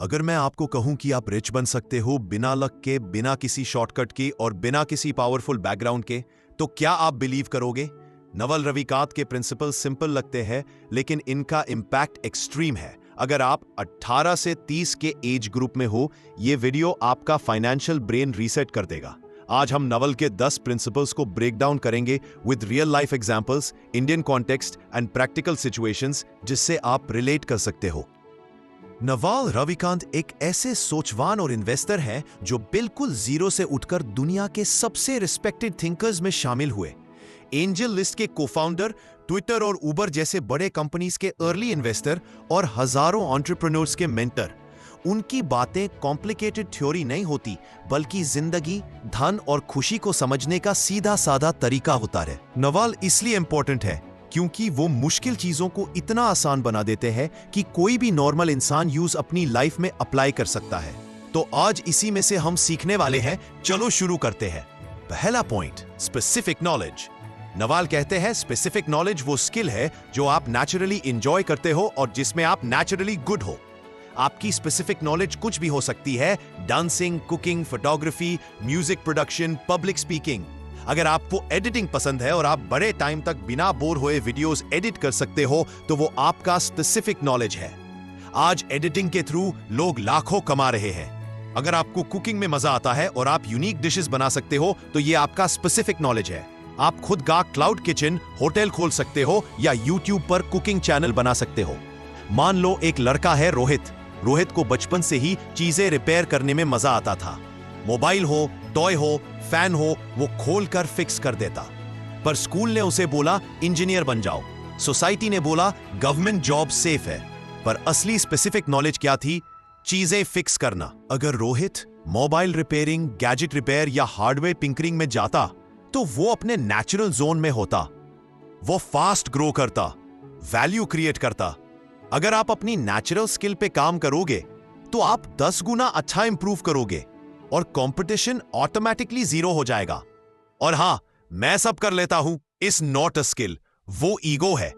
अगर मैं आपको कहूं कि आप रिच बन सकते हो बिना लक के, बिना किसी शॉर्टकट के और बिना किसी पावरफुल बैकग्राउंड के, तो क्या आप बिलीव करोगे? नवल रविकांत के प्रिंसिपल सिंपल लगते हैं, लेकिन इनका इंपैक्ट एक्सट्रीम है। अगर आप 18 से 30 के एज ग्रुप में हो, यह वीडियो आपका फाइनेंशियल ब्रेन रीसेट कर देगा। आज हम नवल के 10 प्रिंसिपल्स को ब्रेक डाउन करेंगे with real life examples, Indian context and practical situations, जिससे आप रिलेट कर सकते हो। नवल रविकांत एक ऐसे सोचवान और इन्वेस्टर हैं जो बिल्कुल जीरो से उठकर दुनिया के सबसे रिस्पेक्टेड थिंकर्स में शामिल हुए। एंजल लिस्ट के को-फाउंडर, ट्विटर और उबर जैसे बड़े कंपनीज के अर्ली इन्वेस्टर और हजारों एंटरप्रेन्योर्स के मेंटर। उनकी बातें कॉम्प्लिकेटेड थ्योरी नहीं होती, बल्कि जिंदगी, धन और खुशी को समझने का सीधा साधा तरीका होता है। नवल इसलिए इंपॉर्टेंट है क्योंकि वो मुश्किल चीजों को इतना आसान बना देते हैं कि कोई भी नॉर्मल इंसान यूज अपनी लाइफ में अप्लाई कर सकता है। तो आज इसी में से हम सीखने वाले हैं। चलो शुरू करते हैं। पहला पॉइंट, स्पेसिफिक नॉलेज। नवल कहते हैं स्पेसिफिक नॉलेज वो स्किल है जो आप नेचुरली एंजॉय करते हो और जिसमें आप नेचुरली गुड हो। आपकी स्पेसिफिक नॉलेज कुछ भी हो सकती है, dancing, cooking, photography, music production, public speaking. अगर आपको एडिटिंग पसंद है और आप बड़े टाइम तक बिना बोर हुए वीडियोस एडिट कर सकते हो, तो वो आपका स्पेसिफिक नॉलेज है। आज एडिटिंग के थ्रू लोग लाखों कमा रहे हैं। अगर आपको कुकिंग में मजा आता है और आप यूनिक डिशेस बना सकते हो, तो ये आपका स्पेसिफिक नॉलेज है। आप खुद का क्लाउड किचन होटल खोल सकते हो या यूट्यूब पर कुकिंग चैनल बना सकते हो। मान लो एक लड़का है रोहित। रोहित को बचपन से ही चीजें रिपेयर करने में मजा आता था। मोबाइल हो, टॉय हो, फैन हो, वो खोल कर फिक्स कर देता। पर स्कूल ने उसे बोला इंजीनियर बन जाओ, सोसाइटी ने बोला गवर्नमेंट जॉब सेफ है। पर असली स्पेसिफिक नॉलेज क्या थी? चीजें फिक्स करना। अगर Rohit mobile repairing, gadget repair या हार्डवेयर टिंकरिंग में जाता, तो वो अपने नेचुरल जोन में होता। वो फास्ट ग्रो करता, वैल्यू क्रिएट करता। अगर आप अपनी नेचुरल स्किल पे काम करोगे, तो आप 10 गुना अच्छा इंप्रूव करोगे और कंपटीशन ऑटोमेटिकली जीरो हो जाएगा। और हां, मैं सब कर लेता हूं, इस नॉट अ स्किल, वो ईगो है।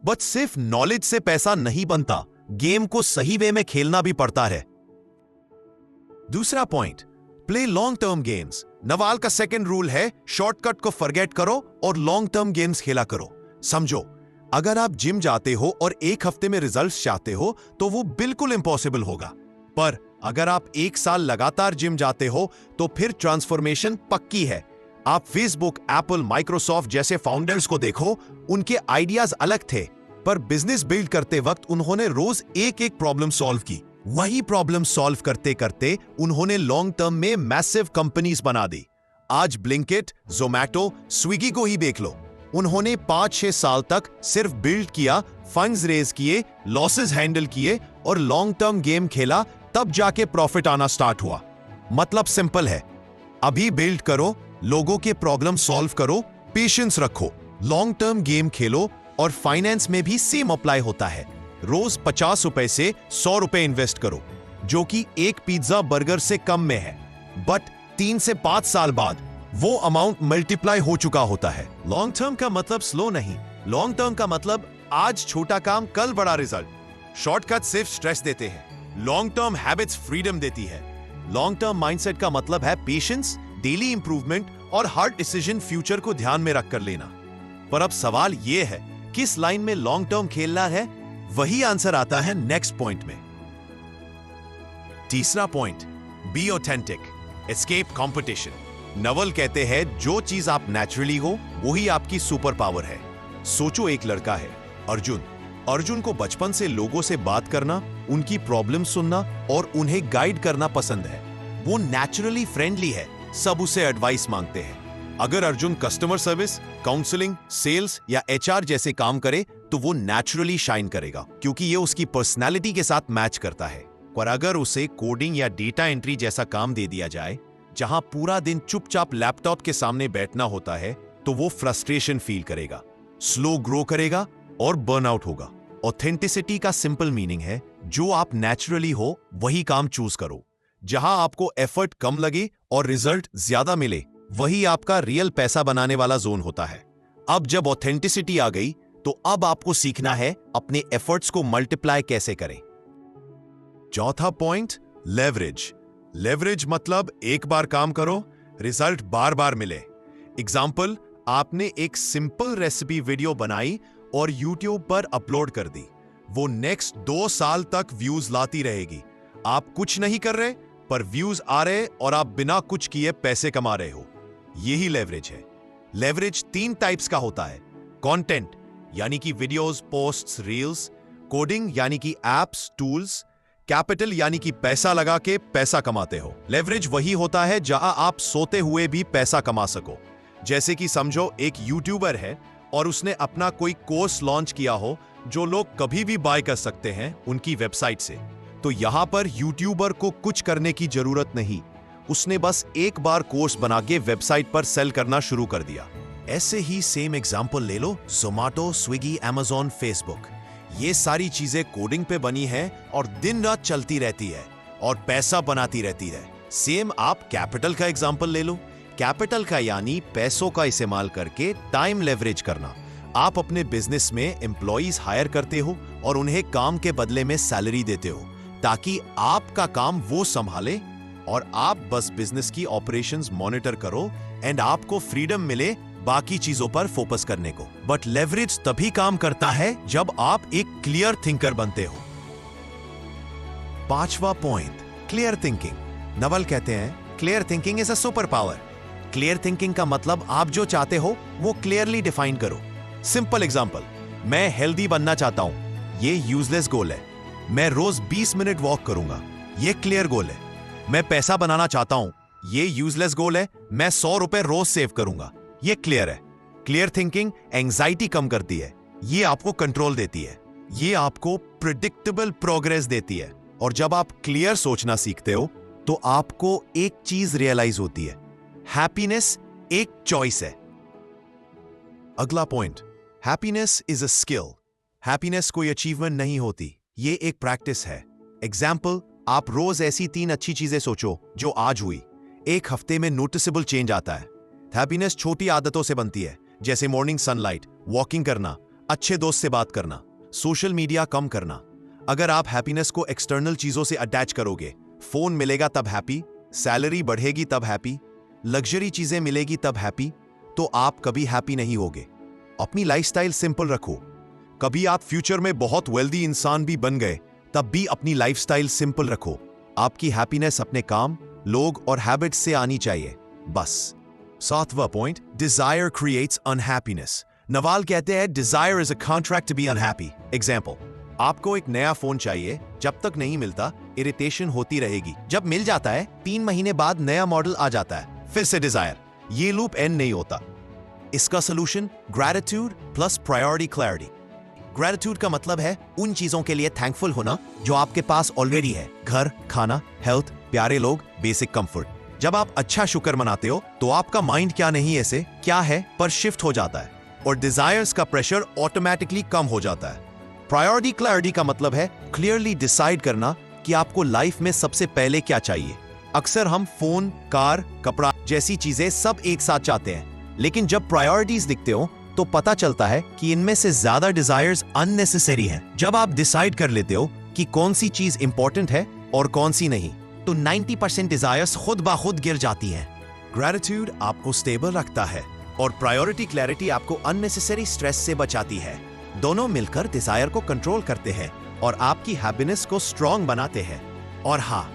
बट सिर्फ नॉलेज से पैसा नहीं बनता, गेम को सही वे में खेलना भी पड़ता है। दूसरा point, play long term games. Naval का सेकंड रूल है शॉर्टकट को फॉरगेट करो और लॉन्ग टर्म गेम्स खेला करो। समझो, अगर आप जिम जाते हो और एक हफ्ते में रिजल्ट्स चाहते हो, तो वो बिल्कुल इंपॉसिबल होगा। पर अगर आप 1 साल लगातार जिम जाते हो, तो फिर ट्रांसफॉर्मेशन पक्की है। आप फेसबुक, एप्पल, माइक्रोसॉफ्ट जैसे फाउंडर्स को देखो, उनके आइडियाज अलग थे, पर बिजनेस बिल्ड करते वक्त उन्होंने रोज एक एक प्रॉब्लम सॉल्व की। वही प्रॉब्लम सॉल्व करते करते उन्होंने लॉन्ग टर्म में मैसिव कंपनीज बना दी। आज ब्लिंकिट, जोमैटो, स्विगी को ही देख लो। उन्होंने 5-6 साल तक सिर्फ बिल्ड किया, फंड्स रेज किए, लॉसेस हैंडल किए और लॉन्ग टर्म गेम खेला, तब जाके प्रॉफिट आना स्टार्ट हुआ। मतलब सिंपल है, अभी बिल्ड करो, लोगों के प्रॉब्लम सॉल्व करो, पेशेंस रखो, लॉन्ग टर्म गेम खेलो। और फाइनेंस में भी सेम अप्लाई होता है। रोज 50 रुपए से 100 रुपए इन्वेस्ट करो, जो कि एक पिज्जा बर्गर से कम में है। बट 3 से 5 साल बाद वो अमाउंट मल्टीप्लाई हो चुका होता है। लॉन्ग टर्म का मतलब स्लो नहीं, लॉन्ग टर्म का मतलब आज छोटा काम, कल बड़ा रिजल्ट। शॉर्टकट सिर्फ स्ट्रेस देते हैं, लॉन्ग टर्म हैबिट्स फ्रीडम देती है। लॉन्ग टर्म माइंडसेट का मतलब है पेशेंस, डेली इंप्रूवमेंट और हार्ड डिसीजन फ्यूचर को ध्यान में रखकर लेना। पर अब सवाल यह है, किस लाइन में लॉन्ग टर्म खेलना है? वही आंसर आता है नेक्स्ट पॉइंट में। तीसरा point, be authentic, escape competition. Naval कहते हैं जो चीज आप नेचुरली हो, वही आपकी सुपर पावर है। सोचो, एक लड़का है अर्जुन। अर्जुन को बचपन से लोगों से बात करना, उनकी प्रॉब्लम सुनना और उन्हें गाइड करना पसंद है। वो नेचुरली फ्रेंडली है, सब उसे एडवाइस मांगते हैं। अगर Arjun customer service, counselling, sales या एचआर जैसे काम करे, तो वो नेचुरली शाइन करेगा, क्योंकि ये उसकी पर्सनालिटी के साथ मैच करता है। पर अगर उसे कोडिंग या डेटा एंट्री जैसा काम दे दिया जाए, जहां पूरा दिन चुपचाप लैपटॉप के सामने बैठना होता है, तो वो फ्रस्ट्रेशन फील करेगा, स्लो ग्रो करेगा और बर्नआउट होगा। ऑथेंटिसिटी का सिंपल मीनिंग है, जो आप नेचुरली हो वही काम चूज करो। जहां आपको एफर्ट कम लगे और रिजल्ट ज्यादा मिले, वही आपका रियल पैसा बनाने वाला जोन होता है। अब जब ऑथेंटिसिटी आ गई, तो अब आपको सीखना है अपने एफर्ट्स को मल्टीप्लाई कैसे करें। चौथा पॉइंट, लेवरेज। लेवरेज मतलब एक बार काम करो, रिजल्ट बार बार मिले। एग्जाम्पल, आपने एक सिंपल रेसिपी वीडियो बनाई और यूट्यूब पर अपलोड कर दी। वो नेक्स्ट 2 साल तक व्यूज लाती रहेगी। आप कुछ नहीं कर रहे पर व्यूज आ रहे और आप बिना कुछ किए पैसे कमा रहे हो। यही लेवरेज है। लेवरेज 3 टाइप्स का होता है। कंटेंट यानी कि वीडियोस, पोस्ट्स, रील्स। कोडिंग यानी कि एप्स, टूल्स। कैपिटल यानी कि पैसा लगा के पैसा कमाते हो। लेवरेज वही होता है जहां आप सोते हुए भी पैसा कमा सको। जैसे कि समझो एक यूट्यूबर है और उसने अपना कोई कोर्स लॉन्च किया हो जो लोग कभी भी बाय कर सकते हैं उनकी वेबसाइट से। तो यहां पर यूट्यूबर को कुछ करने की जरूरत नहीं, उसने बस एक बार कोर्स बना के वेबसाइट पर सेल करना शुरू कर दिया। ऐसे ही सेम एग्जांपल ले लो, जोमैटो, स्विगी, अमेज़न, फेसबुक। ये सारी चीजें कोडिंग पे बनी है और दिन रात चलती रहती है और पैसा बनाती रहती है। सेम आप कैपिटल का एग्जांपल ले लो। कैपिटल का यानी पैसों का इस्तेमाल करके टाइम लेवरेज करना। आप अपने बिजनेस में एम्प्लॉइज हायर करते हो और उन्हें काम के बदले में सैलरी देते हो ताकि आपका काम वो संभाले और आप बस बिजनेस की ऑपरेशंस मॉनिटर करो एंड आपको फ्रीडम मिले बाकी चीजों पर फोकस करने को। बट लेवरेज तभी काम करता है जब आप एक क्लियर थिंकर बनते हो। 5वां पॉइंट, क्लियर थिंकिंग। नवल कहते हैं clear thinking is a super power. Clear thinking का मतलब आप जो चाहते हो वो क्लियरली डिफाइन करो। सिंपल एग्जांपल, मैं हेल्दी बनना चाहता हूं, ये यूजलेस गोल है। मैं रोज 20 मिनट वॉक करूंगा, ये क्लियर गोल है। मैं पैसा बनाना चाहता हूं, ये यूजलेस गोल है। मैं 100 रुपए रोज सेव करूंगा, ये क्लियर है। क्लियर थिंकिंग एंजाइटी कम करती है, ये आपको कंट्रोल देती है, ये आपको प्रिडिक्टेबल प्रोग्रेस देती है। और जब आप क्लियर सोचना सीखते हो तो आपको एक चीज रियलाइज होती है, हैप्पीनेस एक चॉइस है। अगला point, happiness is a skill. Happiness कोई अचीवमेंट नहीं होती, ये एक प्रैक्टिस है। एग्जाम्पल, आप रोज ऐसी 3 अच्छी चीजें सोचो जो आज हुई। एक हफ्ते में नोटिसेबल चेंज आता है। हैप्पीनेस छोटी आदतों से बनती है, जैसे मॉर्निंग सनलाइट, वॉकिंग करना, अच्छे दोस्त से बात करना, सोशल मीडिया कम करना। अगर आप हैप्पीनेस को एक्सटर्नल चीजों से अटैच करोगे, फोन मिलेगा तब हैप्पी, सैलरी बढ़ेगी तब हैप्पी, लग्जरी चीजें मिलेगी तब हैप्पी, तो आप कभी हैप्पी नहीं होगे। अपनी लाइफस्टाइल सिंपल रखो। कभी आप फ्यूचर में बहुत वेल्दी इंसान भी बन गए तब भी अपनी लाइफस्टाइल सिंपल रखो। आपकी हैप्पीनेस अपने काम, लोग और हैबिट्स से आनी चाहिए, बस। 7वां point, desire creates unhappiness. Naval कहते हैं desire is a contract to be unhappy. Example, आपको एक नया फोन चाहिए, जब तक नहीं मिलता इरिटेशन होती रहेगी। जब मिल जाता है 3 महीने बाद नया मॉडल आ जाता है, फिर से डिजायर। ये लूप एंड नहीं होता। इसका solution gratitude plus priority clarity. Gratitude का मतलब है उन चीजों के लिए थैंकफुल होना जो आपके पास ऑलरेडी है, घर, खाना, हेल्थ, प्यारे लोग, बेसिक कंफर्ट। जब आप अच्छा शुक्र मनाते हो तो आपका माइंड क्या नहीं ऐसे क्या है पर शिफ्ट हो जाता है और डिजायर्स का प्रेशर ऑटोमेटिकली कम हो जाता है। प्रायोरिटी क्लैरिटी का मतलब है क्लियरली डिसाइड करना कि आपको लाइफ में सबसे पहले क्या चाहिए। अक्सर हम फोन, कार, कपड़ा जैसी चीजें सब एक साथ चाहते हैं, लेकिन जब प्रायोरिटीज दिखते हो तो पता चलता है कि इनमें से ज्यादा डिजायर्स अननेसेसरी हैं। जब आप डिसाइड कर लेते हो कि कौन सी चीज इंपॉर्टेंट है और कौन सी नहीं, तो 90% डिजायर्स खुद ब खुद गिर जाती हैं। ग्रैटिट्यूड आपको स्टेबल रखता है और प्रायोरिटी क्लैरिटी आपको अननेसेसरी स्ट्रेस से बचाती है। दोनों मिलकर डिजायर को कंट्रोल करते हैं और आपकी हैप्पीनेस को स्ट्रांग बनाते हैं। और हाँ,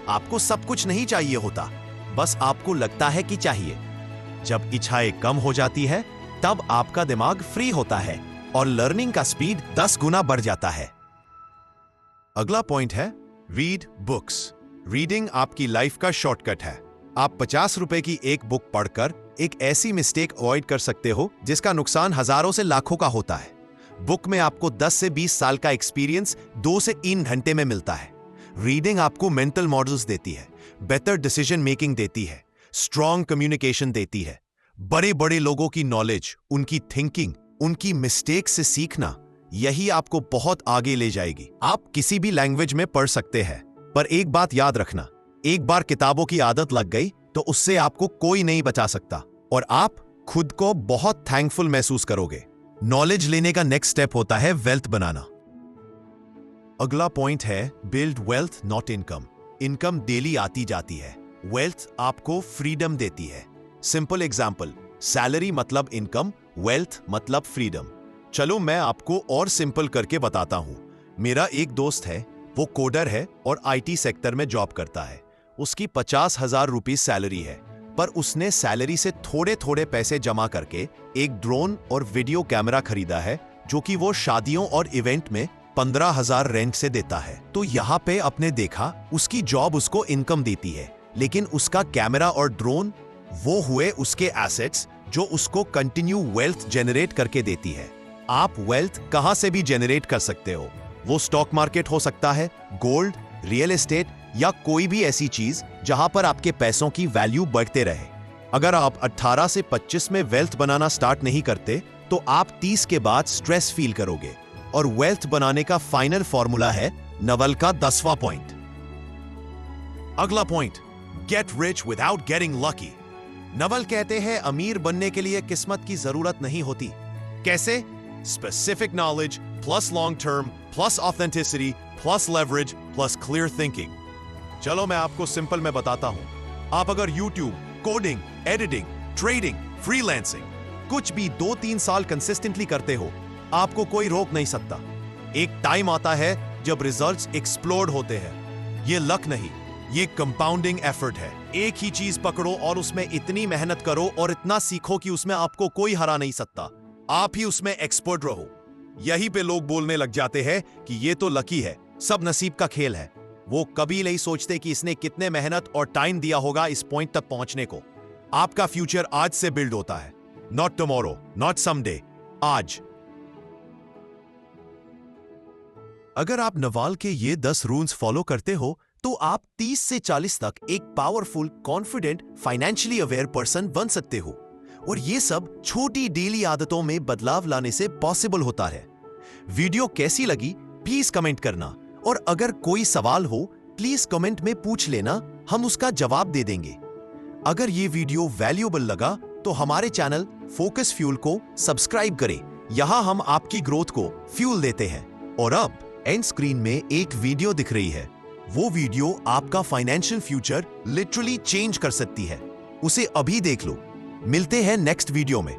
आपको सब कुछ नहीं चाहिए होता, बस आपको लगता है कि चाहिए। जब इच्छाएं कम हो जाती है तब आपका दिमाग फ्री होता है और लर्निंग का स्पीड 10 गुना बढ़ जाता है। अगला पॉइंट है रीड बुक्स। रीडिंग आपकी लाइफ का शॉर्टकट है। आप 50 रुपए की एक बुक पढ़कर एक ऐसी मिस्टेक अवॉइड कर सकते हो जिसका नुकसान हजारों से लाखों का होता है। बुक में आपको 10 से 20 साल का एक्सपीरियंस 2 से 3 घंटे में मिलता है। रीडिंग आपको मेंटल मॉडल्स देती है, बेटर डिसीजन मेकिंग देती है, स्ट्रॉन्ग कम्युनिकेशन देती है, बड़े बड़े लोगों की नॉलेज, उनकी थिंकिंग, उनकी मिस्टेक से सीखना, यही आपको बहुत आगे ले जाएगी। आप किसी भी लैंग्वेज में पढ़ सकते हैं, पर एक बात याद रखना, एक बार किताबों की आदत लग गई तो उससे आपको कोई नहीं बचा सकता और आप खुद को बहुत थैंकफुल महसूस करोगे। नॉलेज लेने का नेक्स्ट स्टेप होता है वेल्थ बनाना। अगला पॉइंट है build wealth not income. Income daily आती जाती है, वेल्थ आपको फ्रीडम देती है। सिंपल एग्जाम्पल, सैलरी मतलब इनकम, वेल्थ मतलब फ्रीडम। चलो मैं आपको और सिंपल करके बताता हूं। मेरा एक दोस्त है, वो कोडर है और आईटी सेक्टर में जॉब करता है। उसकी 50,000 रुपीज सैलरी है, पर उसने सैलरी से थोड़े थोड़े पैसे जमा करके एक ड्रोन और वीडियो कैमरा खरीदा है, जो कि वो शादियों और इवेंट में 15,000 रेंट से देता है। तो यहाँ पे आपने देखा, उसकी जॉब उसको इनकम देती है, लेकिन उसका कैमरा और ड्रोन वो हुए उसके एसेट्स जो उसको कंटिन्यू वेल्थ जनरेट करके देती है। आप वेल्थ कहां से भी जनरेट कर सकते हो। वो स्टॉक मार्केट हो सकता है, गोल्ड, रियल एस्टेट या कोई भी ऐसी चीज जहां पर आपके पैसों की वैल्यू बढ़ते रहे। अगर आप 18 से 25 में वेल्थ बनाना स्टार्ट नहीं करते तो आप 30 के बाद स्ट्रेस फील करोगे। और वेल्थ बनाने का फाइनल फॉर्मूला है नवल का 10वां पॉइंट। अगला point, get rich without getting lucky. Naval कहते हैं अमीर बनने के लिए किस्मत की जरूरत नहीं होती। कैसे? Specific knowledge plus long term plus authenticity plus leverage plus clear thinking. चलो मैं आपको सिंपल में बताता हूं। आप अगर YouTube, coding, editing, trading, freelancing कुछ भी 2-3 साल कंसिस्टेंटली करते हो, आपको कोई रोक नहीं सकता। एक टाइम आता है जब रिजल्ट्स एक्सप्लोड होते हैं। ये लक नहीं, ये कंपाउंडिंग एफर्ट है। एक ही चीज पकड़ो और उसमें इतनी मेहनत करो और इतना सीखो कि उसमें आपको कोई हरा नहीं सकता। आप ही उसमें एक्सपर्ट रहो। यहीं पे लोग बोलने लग जाते हैं कि ये तो लकी है, सब नसीब का खेल है। वो कभी नहीं सोचते कि इसने कितने मेहनत और टाइम दिया होगा इस पॉइंट तक पहुंचने को। आपका फ्यूचर आज से बिल्ड होता है, नॉट टुमारो, नॉट समडे, आज। अगर आप नवाल के ये 10 रूल्स फॉलो करते हो तो आप 30 से 40 तक एक powerful, confident, financially aware person बन सकते हो। और ये सब छोटी डेली आदतों में बदलाव लाने से पॉसिबल होता है। वीडियो कैसी लगी प्लीज कमेंट करना, और अगर कोई सवाल हो प्लीज कमेंट में पूछ लेना, हम उसका जवाब दे देंगे। अगर ये वीडियो वैल्यूएबल लगा तो हमारे चैनल फोकस फ्यूल को सब्सक्राइब करें। यहां हम आपकी ग्रोथ को फ्यूल देते हैं। और अब एंड स्क्रीन में एक वीडियो दिख रही है, वो वीडियो आपका फाइनेंशियल फ्यूचर लिटरली चेंज कर सकती है। उसे अभी देख लो। मिलते हैं नेक्स्ट वीडियो में।